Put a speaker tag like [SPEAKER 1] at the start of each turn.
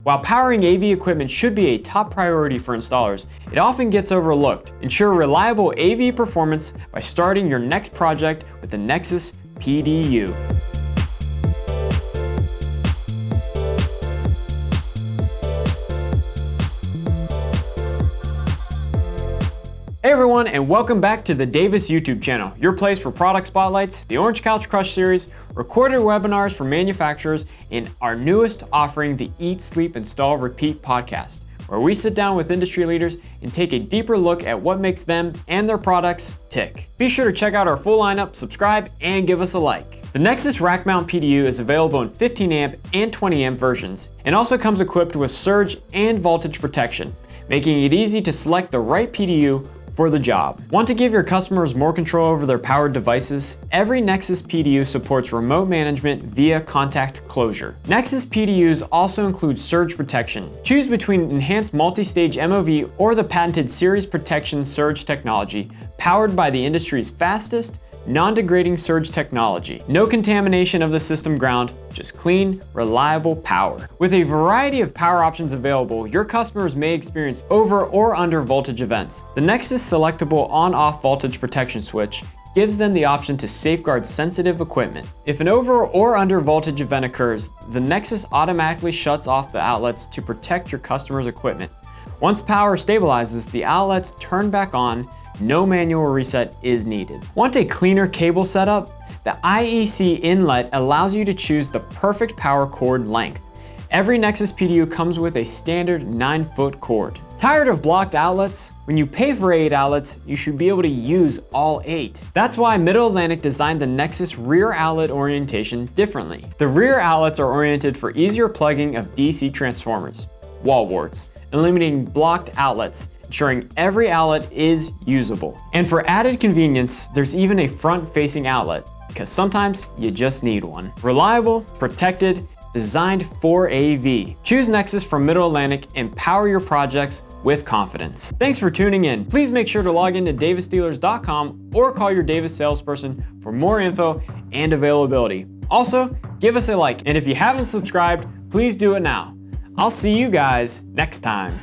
[SPEAKER 1] While powering AV equipment should be a top priority for installers, it often gets overlooked. Ensure reliable AV performance by starting your next project with the Nexsys PDU. Hey everyone, and welcome back to the Davis YouTube channel, your place for product spotlights, the Orange Couch Crush series, recorded webinars from manufacturers, and our newest offering, the Eat, Sleep, Install, Repeat podcast, where we sit down with industry leaders and take a deeper look at what makes them and their products tick. Be sure to check out our full lineup, subscribe, and give us a like. The Nexsys rack mount PDU is available in 15 amp and 20 amp versions, and also comes equipped with surge and voltage protection, making it easy to select the right PDU for the job. Want to give your customers more control over their powered devices? Every Nexsys PDU supports remote management via contact closure. Nexsys PDUs also include surge protection. Choose between enhanced multi-stage MOV or the patented series protection surge technology, powered by the industry's fastest, non-degrading surge technology. No contamination of the system ground, just clean, reliable power. With a variety of power options available, your customers may experience over or under voltage events. The Nexsys selectable on-off voltage protection switch gives them the option to safeguard sensitive equipment. If an over or under voltage event occurs, the Nexsys automatically shuts off the outlets to protect your customer's equipment. Once power stabilizes, the outlets turn back on. No manual reset is needed. Want a cleaner cable setup? The IEC Inlet allows you to choose the perfect power cord length. Every Nexsys PDU comes with a standard 9-foot cord. Tired of blocked outlets? When you pay for 8 outlets, you should be able to use all 8. That's why Middle Atlantic designed the Nexsys rear outlet orientation differently. The rear outlets are oriented for easier plugging of DC transformers, wall warts, eliminating blocked outlets, ensuring every outlet is usable. And for added convenience, there's even a front-facing outlet, because sometimes you just need one. Reliable, protected, designed for AV. Choose Nexsys from Middle Atlantic and power your projects with confidence. Thanks for tuning in. Please make sure to log into davisdealers.com or call your Davis salesperson for more info and availability. Also, give us a like, and if you haven't subscribed, please do it now. I'll see you guys next time.